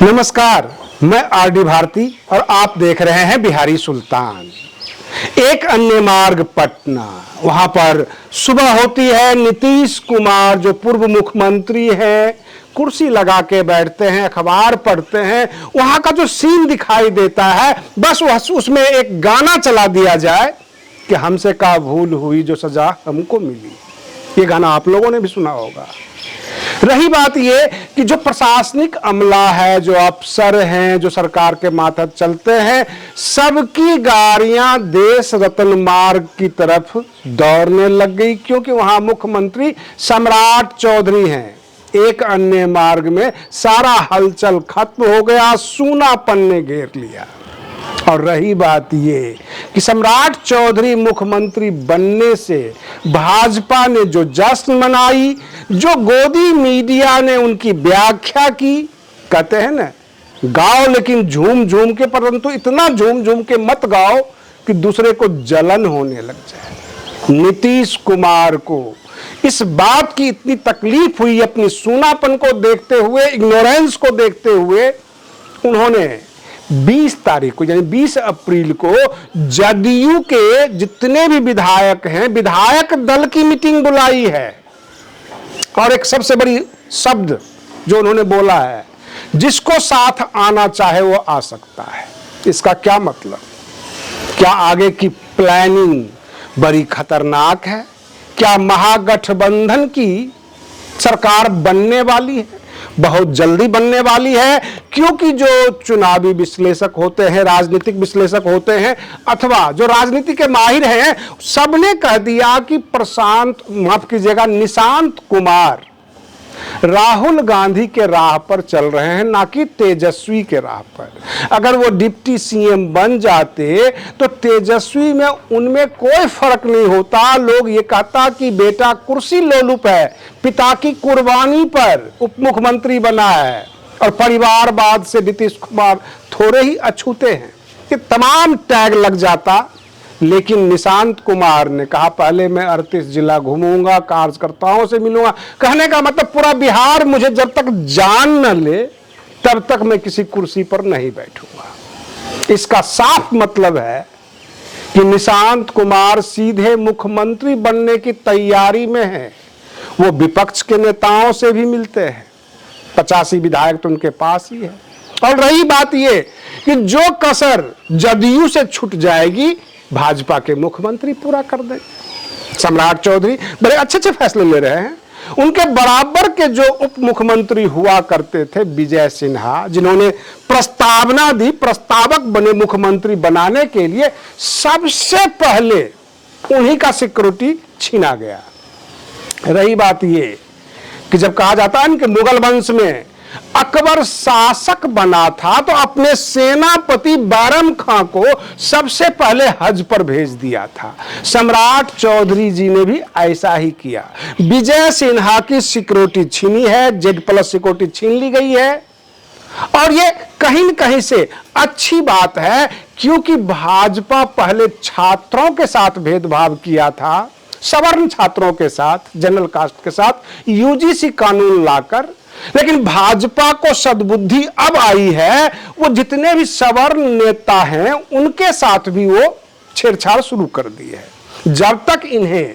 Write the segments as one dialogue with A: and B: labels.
A: नमस्कार, मैं आर.डी. भारती और आप देख रहे हैं बिहारी सुल्तान। एक अन्य मार्ग पटना, वहां पर सुबह होती है। नीतीश कुमार जो पूर्व मुख्यमंत्री हैं, कुर्सी लगा के बैठते हैं, अखबार पढ़ते हैं। वहां का जो सीन दिखाई देता है, बस उसमें एक गाना चला दिया जाए कि हमसे का भूल हुई जो सजा हमको मिली। ये गाना आप लोगों ने भी सुना होगा। रही बात ये कि जो प्रशासनिक अमला है, जो अफसर हैं, जो सरकार के मातहत चलते हैं, सबकी गाड़ियां देश रत्न मार्ग की तरफ दौड़ने लग गई, क्योंकि वहां मुख्यमंत्री सम्राट चौधरी हैं। एक अन्य मार्ग में सारा हलचल खत्म हो गया, सूनापन ने घेर लिया। और रही बात ये कि सम्राट चौधरी मुख्यमंत्री बनने से भाजपा ने जो जश्न मनाई, जो गोदी मीडिया ने उनकी व्याख्या की, कहते हैं ना, गाओ लेकिन झूम झूम के, परंतु इतना झूम झूम के मत गाओ कि दूसरे को जलन होने लग जाए। नीतीश कुमार को इस बात की इतनी तकलीफ हुई, अपनी सूनापन को देखते हुए, इग्नोरेंस को देखते हुए, उन्होंने 20 तारीख को यानी 20 अप्रैल को जदयू के जितने भी विधायक हैं, विधायक दल की मीटिंग बुलाई है। और एक सबसे बड़ी शब्द जो उन्होंने बोला है, जिसको साथ आना चाहे वो आ सकता है। इसका क्या मतलब? क्या आगे की प्लानिंग बड़ी खतरनाक है? क्या महागठबंधन की सरकार बनने वाली है? बहुत जल्दी बनने वाली है, क्योंकि जो चुनावी विश्लेषक होते हैं, राजनीतिक विश्लेषक होते हैं, अथवा जो राजनीति के माहिर हैं, सबने कह दिया कि निशांत कुमार राहुल गांधी के राह पर चल रहे हैं, ना कि तेजस्वी के राह पर। अगर वो डिप्टी सीएम बन जाते तो तेजस्वी में उनमें कोई फर्क नहीं होता। लोग ये कहता कि बेटा कुर्सी लोलुप है, पिता की कुर्बानी पर उप मुख्यमंत्री बना है, और परिवारवाद से नीतीश कुमार थोड़े ही अछूते हैं। ये तमाम टैग लग जाता। लेकिन निशांत कुमार ने कहा, पहले मैं 38 जिला घूमूंगा, कार्यकर्ताओं से मिलूंगा। कहने का मतलब पूरा बिहार मुझे जब तक जान न ले तब तक मैं किसी कुर्सी पर नहीं बैठूंगा। इसका साफ मतलब है कि निशांत कुमार सीधे मुख्यमंत्री बनने की तैयारी में है। वो विपक्ष के नेताओं से भी मिलते हैं, 85 विधायक तो उनके पास ही है। और रही बात ये कि जो कसर जदयू से छूट जाएगी, भाजपा के मुख्यमंत्री पूरा कर दें। सम्राट चौधरी बड़े अच्छे फैसले ले रहे हैं। उनके बराबर के जो उप मुख्यमंत्री हुआ करते थे, विजय सिन्हा, जिन्होंने प्रस्तावना दी, प्रस्तावक बने मुख्यमंत्री बनाने के लिए, सबसे पहले उन्हीं का सिक्योरिटी छीना गया। रही बात ये कि जब कहा जाता है कि मुगल वंश में अकबर शासक बना था, तो अपने सेनापति बैरम खां को सबसे पहले हज पर भेज दिया था। सम्राट चौधरी जी ने भी ऐसा ही किया। विजय सिन्हा की सिक्योरिटी छीनी है, Z+ सिक्योरिटी छीन ली गई है। और ये कहीं न कहीं से अच्छी बात है, क्योंकि भाजपा पहले छात्रों के साथ भेदभाव किया था, सवर्ण छात्रों के साथ, जनरल कास्ट के साथ UGC कानून लाकर। लेकिन भाजपा को सद्बुद्धि अब आई है, वो जितने भी सवर्ण नेता हैं उनके साथ भी वो छेड़छाड़ शुरू कर दी है। जब तक इन्हें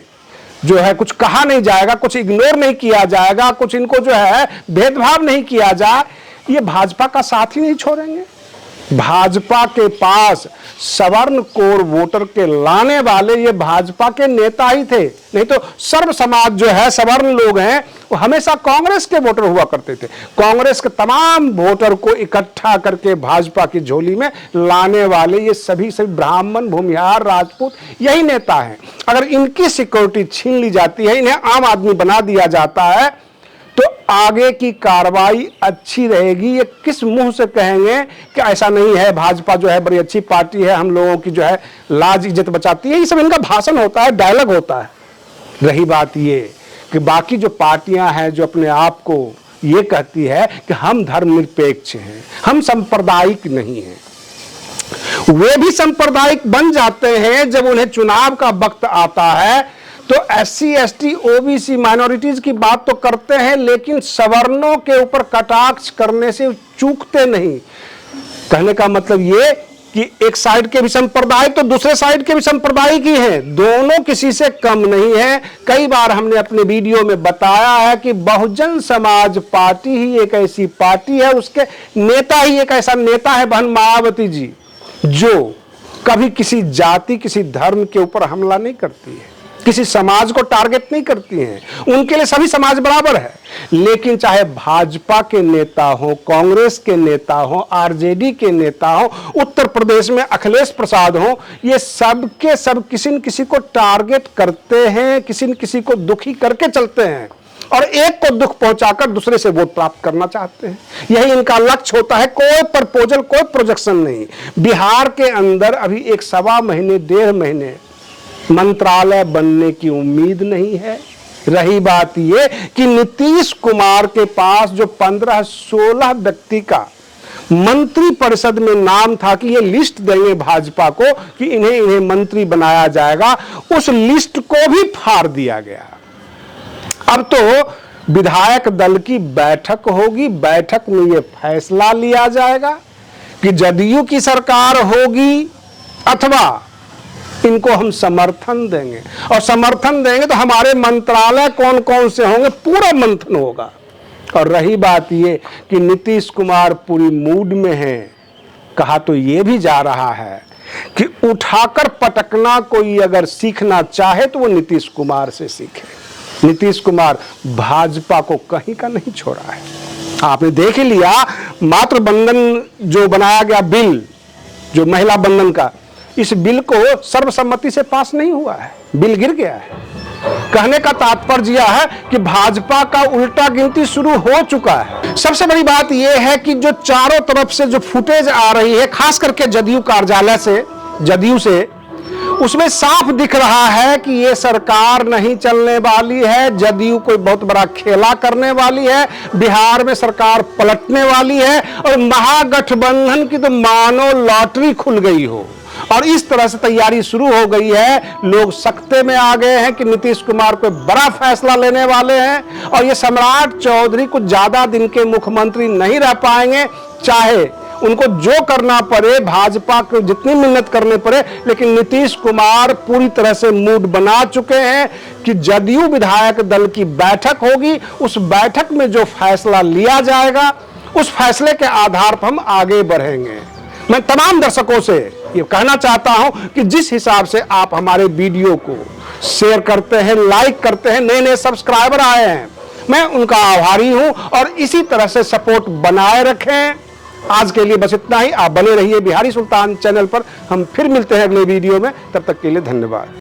A: जो है कुछ कहा नहीं जाएगा, कुछ इग्नोर नहीं किया जाएगा, कुछ इनको जो है भेदभाव नहीं किया जाए, ये भाजपा का साथ ही नहीं छोड़ेंगे। भाजपा के पास सवर्ण कोर वोटर के लाने वाले ये भाजपा के नेता ही थे, नहीं तो सर्व समाज जो है, सवर्ण लोग हैं, वो हमेशा कांग्रेस के वोटर हुआ करते थे। कांग्रेस के तमाम वोटर को इकट्ठा करके भाजपा की झोली में लाने वाले ये सभी ब्राह्मण, भूमिहार, राजपूत, यही नेता हैं। अगर इनकी सिक्योरिटी छीन ली जाती है, इन्हें आम आदमी बना दिया जाता है, तो आगे की कार्रवाई अच्छी रहेगी। ये किस मुंह से कहेंगे कि ऐसा नहीं है, भाजपा जो है बड़ी अच्छी पार्टी है, हम लोगों की जो है लाज इज्जत बचाती है। ये सब इनका भाषण होता है, डायलॉग होता है। रही बात ये कि बाकी जो पार्टियां हैं, जो अपने आप को ये कहती है कि हम धर्मनिरपेक्ष हैं, हम सांप्रदायिक नहीं हैं, वे भी सांप्रदायिक बन जाते हैं जब उन्हें चुनाव का वक्त आता है। तो SC ST OBC माइनॉरिटीज की बात तो करते हैं, लेकिन सवर्णों के ऊपर कटाक्ष करने से चूकते नहीं। कहने का मतलब ये कि एक साइड के भी संप्रदाय तो दूसरे साइड के भी संप्रदाय की हैं, दोनों किसी से कम नहीं है। कई बार हमने अपने वीडियो में बताया है कि बहुजन समाज पार्टी ही एक ऐसी पार्टी है, उसके नेता ही एक ऐसा नेता है बहन मायावती जी, जो कभी किसी जाति किसी धर्म के ऊपर हमला नहीं करती है, किसी समाज को टारगेट नहीं करती हैं। उनके लिए सभी समाज बराबर है। लेकिन चाहे भाजपा के नेता हो, कांग्रेस के नेता हो, आरजेडी के नेता हो, उत्तर प्रदेश में अखिलेश प्रसाद हो, ये सब के सब किसी न किसी को टारगेट करते हैं, किसी न किसी को दुखी करके चलते हैं और एक को दुख पहुंचाकर दूसरे से वोट प्राप्त करना चाहते हैं। यही इनका लक्ष्य होता है। कोई प्रपोजल, कोई प्रोजेक्शन नहीं। बिहार के अंदर अभी 1.25 महीने 1.5 महीने मंत्रालय बनने की उम्मीद नहीं है। रही बात यह कि नीतीश कुमार के पास जो 15-16 व्यक्ति का मंत्री परिषद में नाम था कि ये लिस्ट देंगे भाजपा को कि इन्हें मंत्री बनाया जाएगा, उस लिस्ट को भी फाड़ दिया गया। अब तो विधायक दल की बैठक होगी, बैठक में यह फैसला लिया जाएगा कि जदयू की सरकार होगी अथवा इनको हम समर्थन देंगे। और समर्थन देंगे तो हमारे मंत्रालय कौन कौन से होंगे, पूरा मंथन होगा। और रही बात ये कि नीतीश कुमार पूरी मूड में हैं। कहा तो ये भी जा रहा है कि उठाकर पटकना कोई अगर सीखना चाहे तो वो नीतीश कुमार से सीखे। नीतीश कुमार भाजपा को कहीं का नहीं छोड़ा है। आपने देख ही लिया, मातृ बंधन जो बनाया गया बिल, जो महिला बंधन का, इस बिल को सर्वसम्मति से पास नहीं हुआ है, बिल गिर गया है। कहने का तात्पर्य यह है कि भाजपा का उल्टा गिनती शुरू हो चुका है। सबसे बड़ी बात यह है कि जो चारों तरफ से जो फुटेज आ रही है, खास करके जदयू कार्यालय से, जदयू से, उसमें साफ दिख रहा है कि ये सरकार नहीं चलने वाली है। जदयू कोई बहुत बड़ा खेला करने वाली है, बिहार में सरकार पलटने वाली है और महागठबंधन की तो मानो लॉटरी खुल गई हो। और इस तरह से तैयारी शुरू हो गई है। लोग सख्ते में आ गए हैं कि नीतीश कुमार कोई बड़ा फैसला लेने वाले हैं और ये सम्राट चौधरी कुछ ज्यादा दिन के मुख्यमंत्री नहीं रह पाएंगे, चाहे उनको जो करना पड़े, भाजपा को जितनी मेहनत करने पड़े। लेकिन नीतीश कुमार पूरी तरह से मूड बना चुके हैं कि जदयू विधायक दल की बैठक होगी, उस बैठक में जो फैसला लिया जाएगा उस फैसले के आधार पर हम आगे बढ़ेंगे। मैं तमाम दर्शकों से ये कहना चाहता हूं कि जिस हिसाब से आप हमारे वीडियो को शेयर करते हैं, लाइक करते हैं, नए नए सब्सक्राइबर आए हैं, मैं उनका आभारी हूं और इसी तरह से सपोर्ट बनाए रखें। आज के लिए बस इतना ही। आप बने रहिए बिहारी सुल्तान चैनल पर। हम फिर मिलते हैं अगले वीडियो में, तब तक के लिए धन्यवाद।